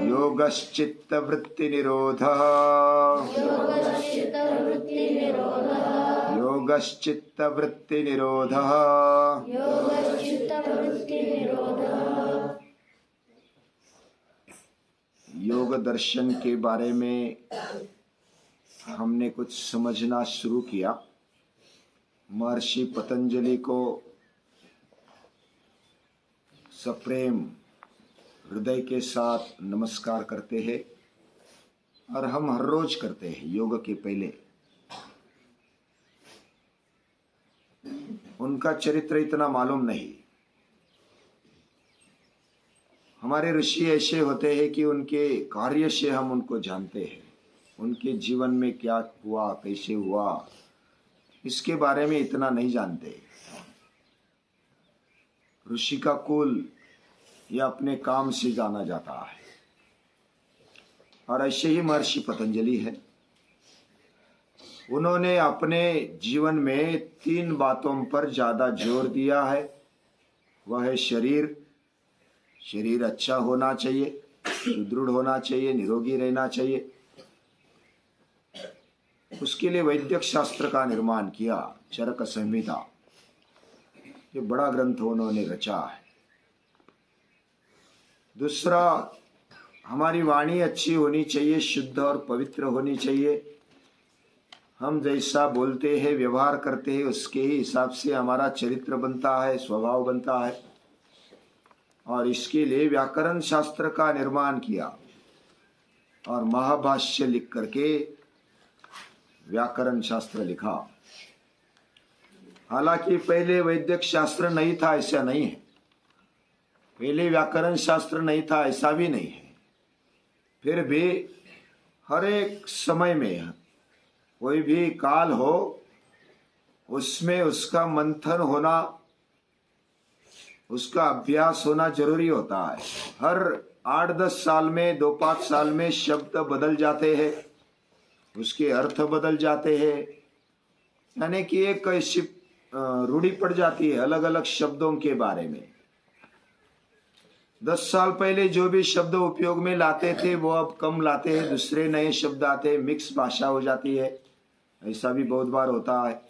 योगश्चित्तवृत्तिनिरोधः योगश्चित्तवृत्तिनिरोधः योग दर्शन के बारे में हमने कुछ समझना शुरू किया। महर्षि पतंजलि को सप्रेम हृदय के साथ नमस्कार करते हैं और हम हर रोज करते हैं। योग के पहले उनका चरित्र इतना मालूम नहीं। हमारे ऋषि ऐसे होते हैं कि उनके कार्य से हम उनको जानते हैं। उनके जीवन में क्या हुआ, कैसे हुआ, इसके बारे में इतना नहीं जानते। ऋषि का कुल या अपने काम से जाना जाता है। और ऐसे ही महर्षि पतंजलि है। उन्होंने अपने जीवन में 3 बातों पर ज्यादा जोर दिया है। वह है शरीर अच्छा होना चाहिए, सुदृढ़ होना चाहिए, निरोगी रहना चाहिए। उसके लिए वैदिक शास्त्र का निर्माण किया। चरक संहिता, ये बड़ा ग्रंथ उन्होंने रचा है। दूसरा, हमारी वाणी अच्छी होनी चाहिए, शुद्ध और पवित्र होनी चाहिए। हम जैसा बोलते हैं, व्यवहार करते हैं, उसके ही हिसाब से हमारा चरित्र बनता है, स्वभाव बनता है। और इसके लिए व्याकरण शास्त्र का निर्माण किया और महाभाष्य लिख करके व्याकरण शास्त्र लिखा। हालांकि पहले वैदिक शास्त्र नहीं था, ऐसा नहीं है। पहले व्याकरण शास्त्र नहीं था, ऐसा भी नहीं है। फिर भी हर एक समय में कोई भी काल हो, उसमें उसका मंथन होना, उसका अभ्यास होना जरूरी होता है। हर 8-10 साल में, 2-5 साल में शब्द बदल जाते हैं, उसके अर्थ बदल जाते हैं। यानी कि एक ऐसी रूढ़ी पड़ जाती है अलग अलग शब्दों के बारे में। 10 साल पहले जो भी शब्द उपयोग में लाते थे वो अब कम लाते हैं, दूसरे नए शब्द आते हैं, मिक्स भाषा हो जाती है। ऐसा भी बहुत बार होता है।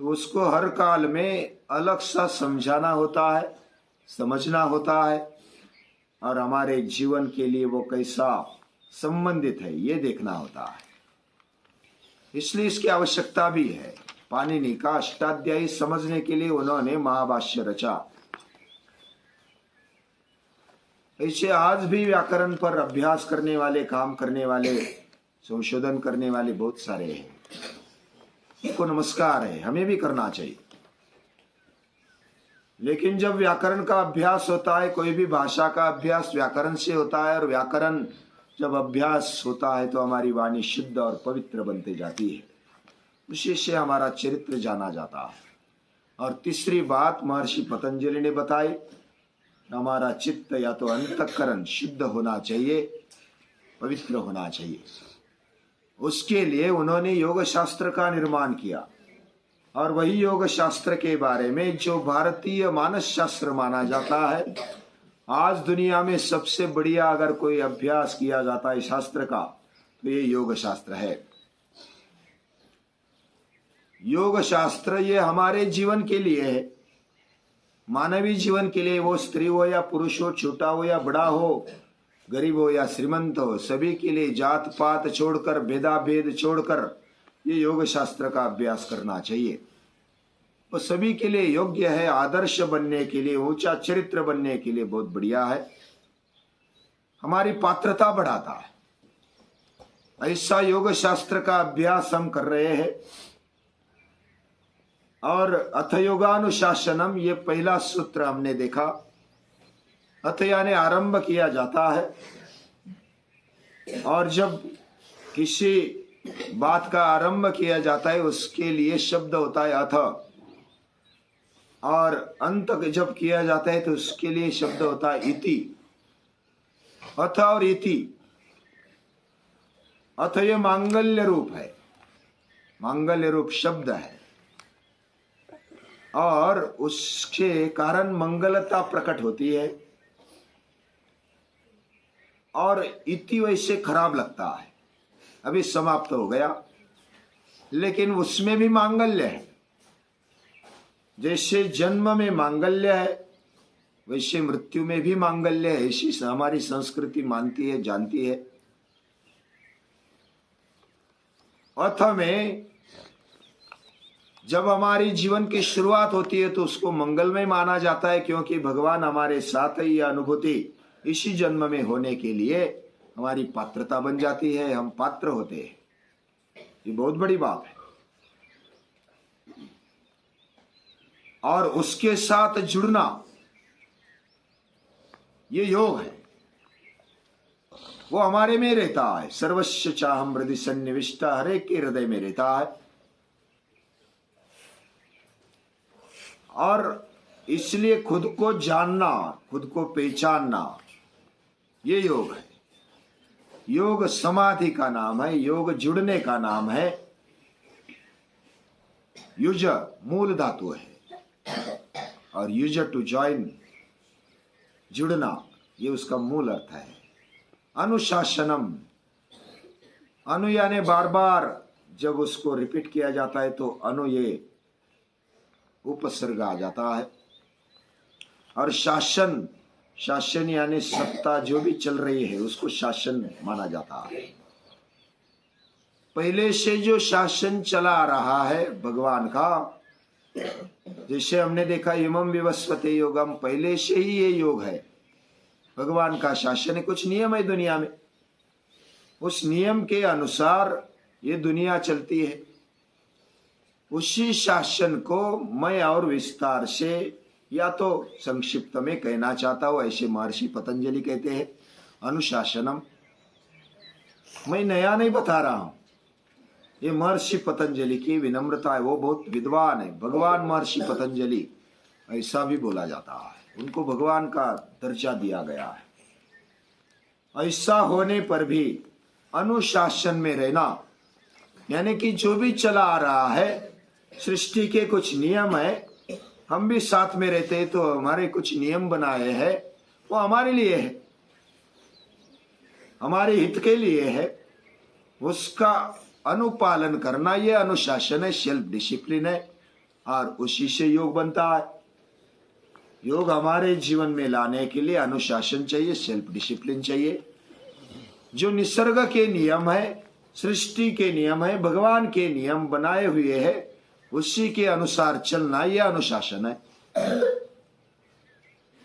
तो उसको हर काल में अलग सा समझाना होता है, समझना होता है, और हमारे जीवन के लिए वो कैसा संबंधित है ये देखना होता है। इसलिए इसकी आवश्यकता भी है। पाणिनि का अष्टाध्यायी समझने के लिए उन्होंने महाभाष्य रचा। ऐसे आज भी व्याकरण पर अभ्यास करने वाले, काम करने वाले, संशोधन करने वाले बहुत सारे हैं। को नमस्कार है, हमें भी करना चाहिए। लेकिन जब व्याकरण का अभ्यास होता है, कोई भी भाषा का अभ्यास व्याकरण से होता है, और व्याकरण जब अभ्यास होता है तो हमारी वाणी शुद्ध और पवित्र बनती जाती है। उसी से हमारा चरित्र जाना जाता है। और तीसरी बात महर्षि पतंजलि ने बताई, हमारा चित्त या तो अंतःकरण शुद्ध होना चाहिए, पवित्र होना चाहिए। उसके लिए उन्होंने योग शास्त्र का निर्माण किया। और वही योग शास्त्र के बारे में जो भारतीय मानस शास्त्र माना जाता है, आज दुनिया में सबसे बढ़िया अगर कोई अभ्यास किया जाता है शास्त्र का, तो ये योग शास्त्र है। योग शास्त्र ये हमारे जीवन के लिए है, मानवीय जीवन के लिए। वो स्त्री हो या पुरुष हो, छोटा हो या बड़ा हो, गरीब हो या श्रीमंत हो, सभी के लिए जात पात छोड़कर, भेदा भेद छोड़कर ये योग शास्त्र का अभ्यास करना चाहिए। वो सभी के लिए योग्य है, आदर्श बनने के लिए, ऊंचा चरित्र बनने के लिए बहुत बढ़िया है, हमारी पात्रता बढ़ाता है। ऐसा योग शास्त्र का अभ्यास हम कर रहे हैं। और अथ योगानुशासनम, ये पहला सूत्र हमने देखा। अथ यानी आरंभ किया जाता है। और जब किसी बात का आरंभ किया जाता है उसके लिए शब्द होता है अथ। और अंत जब किया जाता है तो उसके लिए शब्द होता है इति। अथ और इति, अथ ये मांगल्य रूप है, मांगल्य रूप शब्द है। और उसके कारण मंगलता प्रकट होती है और इति वैसे खराब लगता है। अभी समाप्त हो गया, लेकिन उसमें भी मांगल्य है। जैसे जन्म में मांगल्य है वैसे मृत्यु में भी मांगल्य है, ऐसी हमारी संस्कृति मानती है, जानती है। अर्थ में जब हमारी जीवन की शुरुआत होती है तो उसको मंगलमय माना जाता है, क्योंकि भगवान हमारे साथ है। यह अनुभूति इसी जन्म में होने के लिए हमारी पात्रता बन जाती है, हम पात्र होते हैं। ये बहुत बड़ी बात है। और उसके साथ जुड़ना ये योग है, वो हमारे में रहता है। सर्वस्व चाहम हृदय सन्निविष्ट, हर एक के हृदय में रहता है। और इसलिए खुद को जानना, खुद को पहचानना, ये योग है। योग समाधि का नाम है, योग जुड़ने का नाम है। युज मूल धातु है और युज टू ज्वाइन, जुड़ना, ये उसका मूल अर्थ है। अनुशासनम, अनु यानी बार बार जब उसको रिपीट किया जाता है तो अनु ये उपसर्ग आ जाता है। और शासन, शासन यानी सत्ता जो भी चल रही है उसको शासन माना जाता है। पहले से जो शासन चला आ रहा है भगवान का, जैसे हमने देखा इमं विवस्वते योगम, पहले से ही ये योग है, भगवान का शासन है। कुछ नियम है दुनिया में, उस नियम के अनुसार ये दुनिया चलती है। उसी शासन को मैं और विस्तार से या तो संक्षिप्त में कहना चाहता हूं, ऐसे महर्षि पतंजलि कहते हैं अनुशासनम। मैं नया नहीं बता रहा हूं, ये महर्षि पतंजलि की विनम्रता है। वो बहुत विद्वान है, भगवान महर्षि पतंजलि ऐसा भी बोला जाता है। उनको भगवान का दर्जा दिया गया है। ऐसा होने पर भी अनुशासन में रहना, यानी कि जो भी चला आ रहा है, सृष्टि के कुछ नियम है, हम भी साथ में रहते हैं तो हमारे कुछ नियम बनाए हैं, वो हमारे लिए है, हमारे हित के लिए है। उसका अनुपालन करना ये अनुशासन है, सेल्फ डिसिप्लिन है। और उसी से योग बनता है। योग हमारे जीवन में लाने के लिए अनुशासन चाहिए, सेल्फ डिसिप्लिन चाहिए। जो निसर्ग के नियम है, सृष्टि के नियम है, भगवान के नियम बनाए हुए हैं, उसी के अनुसार चलना यह अनुशासन है।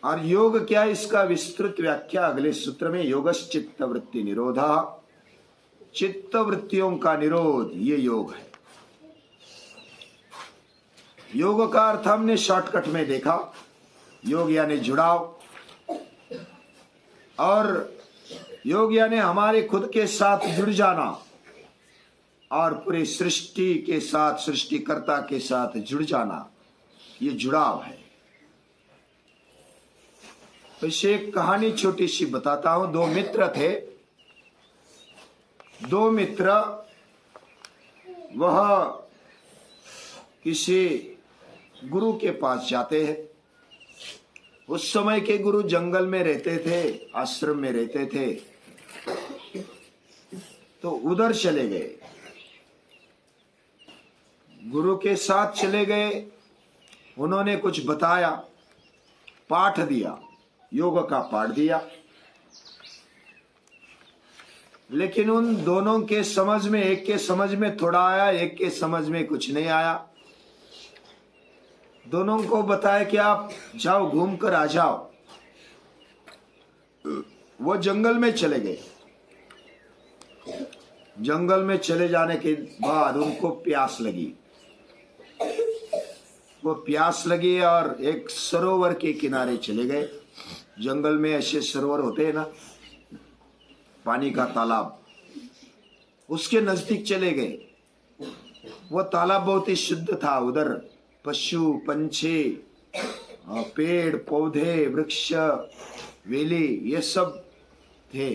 और योग क्या है, इसका विस्तृत व्याख्या अगले सूत्र में, योगश्च चित्त वृत्ति निरोधा, चित्त वृत्तियों का निरोध, ये योग है। योग का अर्थ हमने शॉर्टकट में देखा, योग यानी जुड़ाव, और योग यानी हमारे खुद के साथ जुड़ जाना और पूरी सृष्टि के साथ, सृष्टिकर्ता के साथ जुड़ जाना, ये जुड़ाव है। वैसे एक कहानी छोटी सी बताता हूं। दो मित्र थे। दो मित्र, वह किसी गुरु के पास जाते हैं। उस समय के गुरु जंगल में रहते थे, आश्रम में रहते थे, तो उधर चले गए, गुरु के साथ चले गए। उन्होंने कुछ बताया, पाठ दिया, योग का पाठ दिया। लेकिन उन दोनों के समझ में, एक के समझ में थोड़ा आया, एक के समझ में कुछ नहीं आया। दोनों को बताया कि आप जाओ, घूम कर आ जाओ। वो जंगल में चले गए। जंगल में चले जाने के बाद उनको प्यास लगी। वो प्यास लगी और एक सरोवर के किनारे चले गए। जंगल में ऐसे सरोवर होते हैं ना, पानी का तालाब, उसके नजदीक चले गए। वो तालाब बहुत ही शुद्ध था। उधर पशु पंछी, पेड़ पौधे, वृक्ष, वेली, ये सब थे।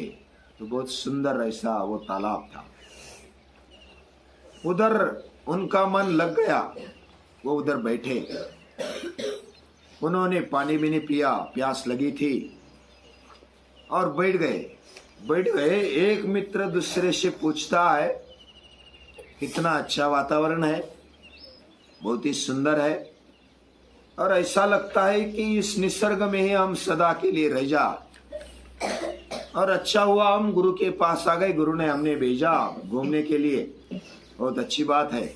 तो बहुत सुंदर ऐसा वो तालाब था। उधर उनका मन लग गया, वो उधर बैठे। उन्होंने पानी भी नहीं पिया, प्यास लगी थी और बैठ गए। एक मित्र दूसरे से पूछता है, कितना अच्छा वातावरण है, बहुत ही सुंदर है और ऐसा लगता है कि इस निसर्ग में ही हम सदा के लिए रह जा, और अच्छा हुआ हम गुरु के पास आ गए, गुरु ने हमने भेजा घूमने के लिए, बहुत अच्छी बात है।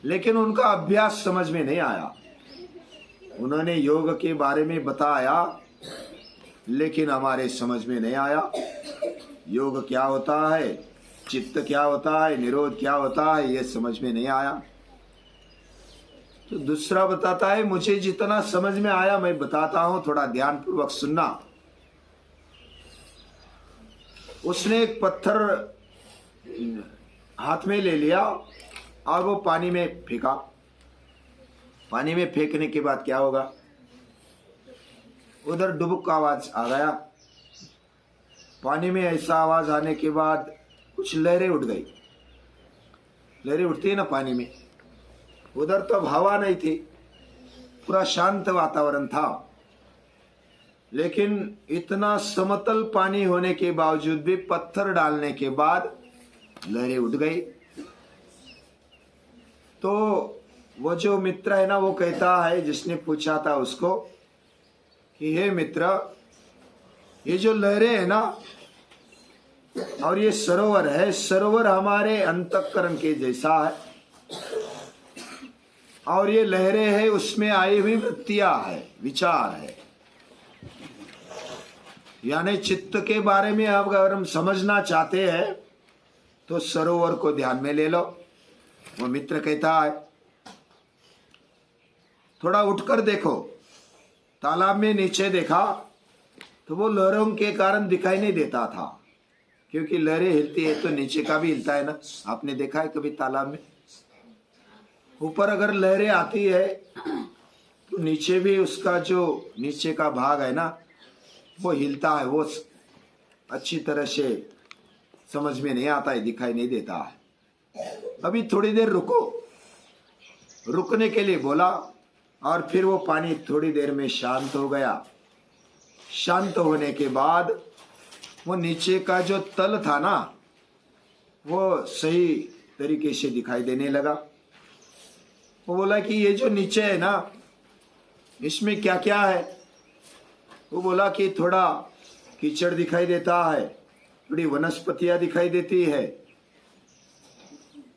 लेकिन उनका अभ्यास समझ में नहीं आया। उन्होंने योग के बारे में बताया लेकिन हमारे समझ में नहीं आया। योग क्या होता है, चित्त क्या होता है, निरोध क्या होता है, ये समझ में नहीं आया। तो दूसरा बताता है, मुझे जितना समझ में आया मैं बताता हूं, थोड़ा ध्यान पूर्वक सुनना। उसने एक पत्थर हाथ में ले लिया और वो पानी में फेंका। पानी में फेंकने के बाद क्या होगा, उधर डुबुक का आवाज आ गया। पानी में ऐसा आवाज आने के बाद कुछ लहरें उठ गई। लहरें उठती है ना पानी में, उधर तो हवा नहीं थी, पूरा शांत वातावरण था। लेकिन इतना समतल पानी होने के बावजूद भी पत्थर डालने के बाद लहरें उठ गई। तो वो जो मित्र है ना, वो कहता है, जिसने पूछा था उसको कि हे मित्र, ये जो लहरें है ना और ये सरोवर है, सरोवर हमारे अंतःकरण के जैसा है और ये लहरें है उसमें आई हुई वृत्तियां है, विचार है। यानी चित्त के बारे में अब अगर हम समझना चाहते हैं तो सरोवर को ध्यान में ले लो। वो मित्र कहता है, थोड़ा उठकर देखो। तालाब में नीचे देखा तो वो लहरों के कारण दिखाई नहीं देता था, क्योंकि लहरें हिलती है तो नीचे का भी हिलता है ना। आपने देखा है कभी तालाब में ऊपर अगर लहरें आती है तो नीचे भी उसका जो नीचे का भाग है ना वो हिलता है। वो अच्छी तरह से समझ में नहीं आता है, दिखाई नहीं देता है। अभी थोड़ी देर रुको। रुकने के लिए बोला और फिर वो पानी थोड़ी देर में शांत हो गया। शांत होने के बाद वो नीचे का जो तल था ना वो सही तरीके से दिखाई देने लगा। वो बोला कि ये जो नीचे है ना इसमें क्या क्या है। वो बोला कि थोड़ा कीचड़ दिखाई देता है, थोड़ी वनस्पतियां दिखाई देती है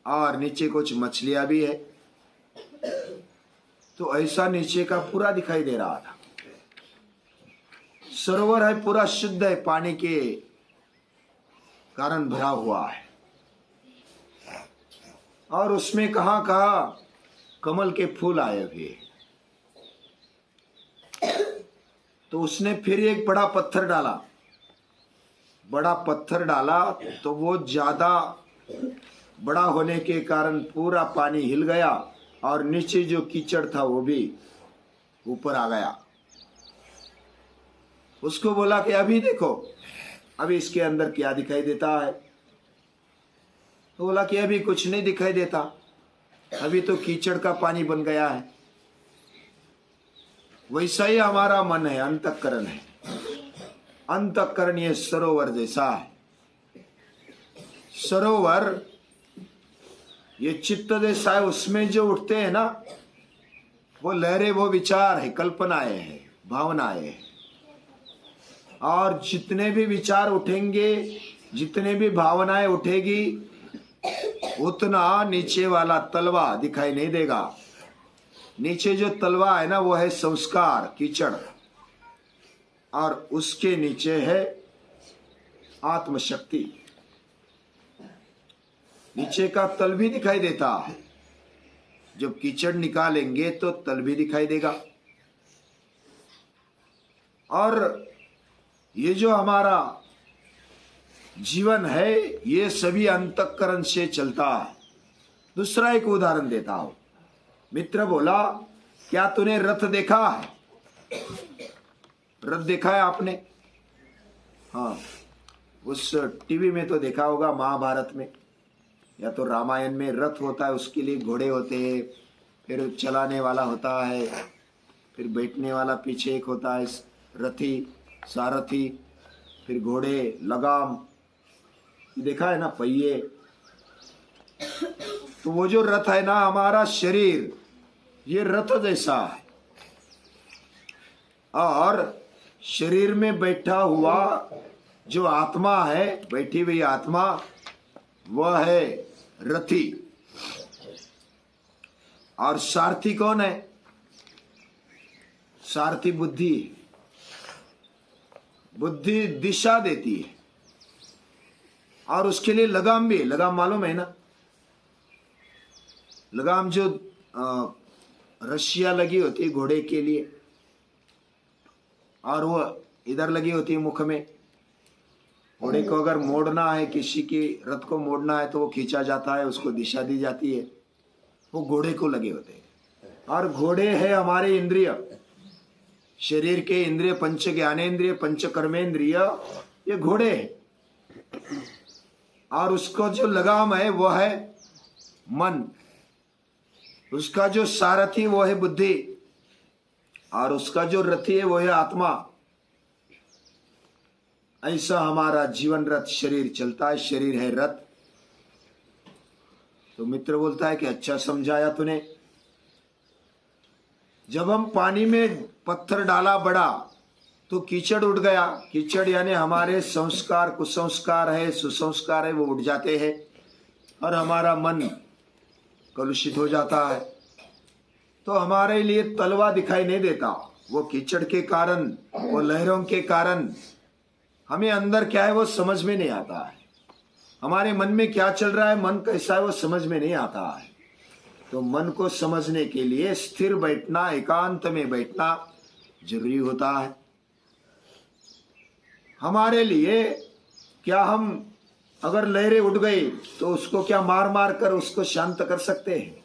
और नीचे कुछ मछलियां भी है। तो ऐसा नीचे का पूरा दिखाई दे रहा था। सरोवर है पूरा शुद्ध है, पानी के कारण भरा हुआ है और उसमें कहां कहां कमल के फूल आए हुए। तो उसने फिर एक बड़ा पत्थर डाला। बड़ा पत्थर डाला तो वो ज्यादा बड़ा होने के कारण पूरा पानी हिल गया और नीचे जो कीचड़ था वो भी ऊपर आ गया। उसको बोला कि अभी देखो, अभी इसके अंदर क्या दिखाई देता है। तो बोला कि अभी कुछ नहीं दिखाई देता, अभी तो कीचड़ का पानी बन गया है। वैसा ही हमारा मन है, अंतःकरण है। अंतःकरण ये सरोवर जैसा है। सरोवर ये चित्त जैसा है, उसमें जो उठते हैं ना वो लहरें, वो विचार है, कल्पनाएं हैं, भावनाएं हैं। और जितने भी विचार उठेंगे, जितने भी भावनाएं उठेगी, उतना नीचे वाला तलवा दिखाई नहीं देगा। नीचे जो तलवा है ना वो है संस्कार, कीचड़, और उसके नीचे है आत्मशक्ति। नीचे का तल भी दिखाई देता है। जब कीचड़ निकालेंगे तो तल भी दिखाई देगा। और ये जो हमारा जीवन है ये सभी अंतःकरण से चलता है। दूसरा एक उदाहरण देता हूं। मित्र बोला, क्या तूने रथ देखा है? रथ देखा है आपने? हाँ, उस टीवी में तो देखा होगा, महाभारत में या तो रामायण में रथ होता है, उसके लिए घोड़े होते हैं फिर चलाने वाला होता है, फिर बैठने वाला पीछे एक होता है रथी, सारथी, फिर घोड़े, लगाम, देखा है ना, पहिए। तो वो जो रथ है ना हमारा शरीर, ये रथ जैसा है। और शरीर में बैठा हुआ जो आत्मा है, बैठी हुई आत्मा, वह है रथी। और सारथी कौन है? सारथी बुद्धि। बुद्धि दिशा देती है। और उसके लिए लगाम भी है। लगाम मालूम है ना? लगाम जो रस्सियां लगी होती है घोड़े के लिए, और वो इधर लगी होती है मुख में। घोड़े को अगर मोड़ना है, किसी की रथ को मोड़ना है, तो वो खींचा जाता है, उसको दिशा दी जाती है, वो घोड़े को लगे होते हैं। और घोड़े है हमारे इंद्रिय, शरीर के इंद्रिय, पंच ज्ञानेन्द्रिय, पंच कर्मेंद्रिय, ये घोड़े है। और उसको जो लगाम है वो है मन, उसका जो सारथी वो है बुद्धि, और उसका जो रथी है वो है आत्मा। ऐसा हमारा जीवन रथ शरीर चलता है। शरीर है रथ। तो मित्र बोलता है कि अच्छा समझाया तूने। जब हम पानी में पत्थर डाला बड़ा तो कीचड़ उड़ गया। कीचड़ यानी हमारे संस्कार, कुसंस्कार है, सुसंस्कार है, वो उड़ जाते हैं और हमारा मन कलुषित हो जाता है। तो हमारे लिए तलवा दिखाई नहीं देता। वो कीचड़ के कारण, वो लहरों के कारण हमें अंदर क्या है वो समझ में नहीं आता है। हमारे मन में क्या चल रहा है, मन कैसा है, वो समझ में नहीं आता है। तो मन को समझने के लिए स्थिर बैठना, एकांत में बैठना जरूरी होता है। हमारे लिए क्या हम अगर लहरें उठ गई तो उसको क्या मार मार कर उसको शांत कर सकते हैं?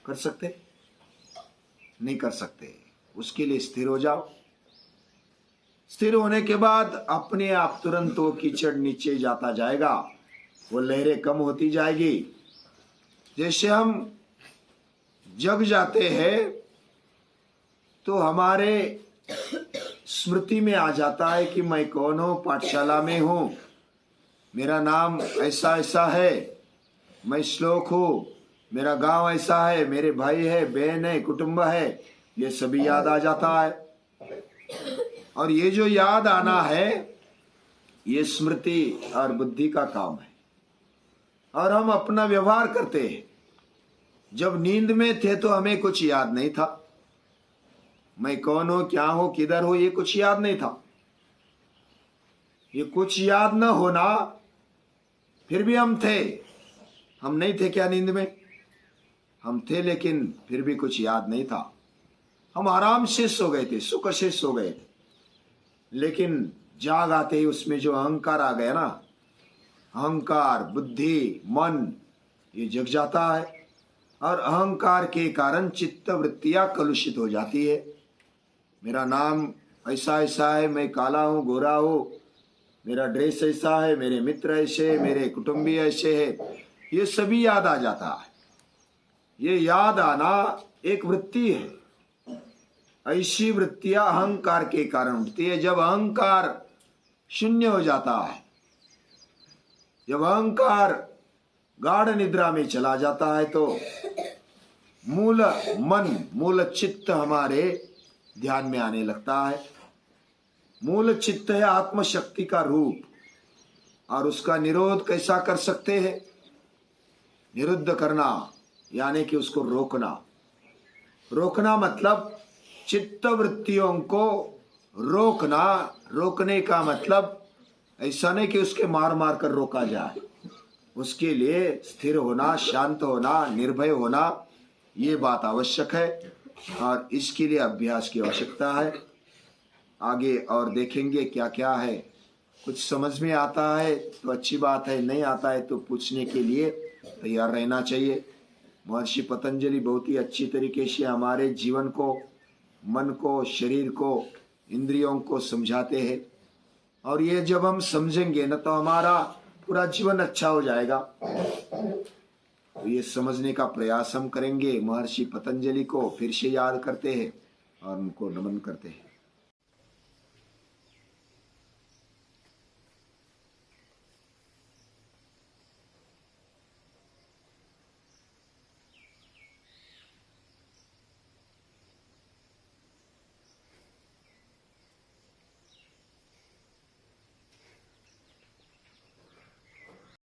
कर सकते? नहीं कर सकते। उसके लिए स्थिर हो जाओ। स्थिर होने के बाद अपने आप तुरंत वो कीचड़ नीचे जाता जाएगा, वो लहरें कम होती जाएगी। जैसे हम जग जाते हैं तो हमारे स्मृति में आ जाता है कि मैं कौन हूँ, पाठशाला में हूँ, मेरा नाम ऐसा ऐसा है, मैं श्लोक हूँ, मेरा गांव ऐसा है, मेरे भाई है, बहन है, कुटुंब है, ये सभी याद आ जाता है। और ये जो याद आना है ये स्मृति और बुद्धि का काम है। और हम अपना व्यवहार करते हैं। जब नींद में थे तो हमें कुछ याद नहीं था, मैं कौन हूं, क्या हूं, किधर हूं, ये कुछ याद नहीं था। ये कुछ याद न होना, फिर भी हम थे। हम नहीं थे क्या नींद में? हम थे, लेकिन फिर भी कुछ याद नहीं था। हम आराम से सो गए थे, सुख से सो गए थे। लेकिन जाग आते ही उसमें जो अहंकार आ गया ना, अहंकार, बुद्धि, मन, ये जग जाता है। और अहंकार के कारण चित्त वृत्तियां कलुषित हो जाती है। मेरा नाम ऐसा ऐसा है, मैं काला हूँ, गोरा हूँ, मेरा ड्रेस ऐसा है, मेरे मित्र ऐसे, मेरे कुटुंबी ऐसे है, ये सभी याद आ जाता है। ये याद आना एक वृत्ति है। ऐसी वृत्तियां अहंकार के कारण उठती है। जब अहंकार शून्य हो जाता है, जब अहंकार गाढ़ निद्रा में चला जाता है, तो मूल मन, मूल चित्त हमारे ध्यान में आने लगता है। मूल चित्त है आत्मशक्ति का रूप। और उसका निरोध कैसा कर सकते हैं? निरुद्ध करना यानी कि उसको रोकना। रोकना मतलब चित्त वृत्तियों को रोकना। रोकने का मतलब ऐसा नहीं कि उसके मार मार कर रोका जाए। उसके लिए स्थिर होना, शांत होना, निर्भय होना, ये बात आवश्यक है। और इसके लिए अभ्यास की आवश्यकता है। आगे और देखेंगे क्या क्या है। कुछ समझ में आता है तो अच्छी बात है, नहीं आता है तो पूछने के लिए तैयार रहना चाहिए। महर्षि पतंजलि बहुत ही अच्छी तरीके से हमारे जीवन को, मन को, शरीर को, इंद्रियों को समझाते हैं। और ये जब हम समझेंगे ना तो हमारा पूरा जीवन अच्छा हो जाएगा। तो ये समझने का प्रयास हम करेंगे। महर्षि पतंजलि को फिर से याद करते हैं और उनको नमन करते हैं।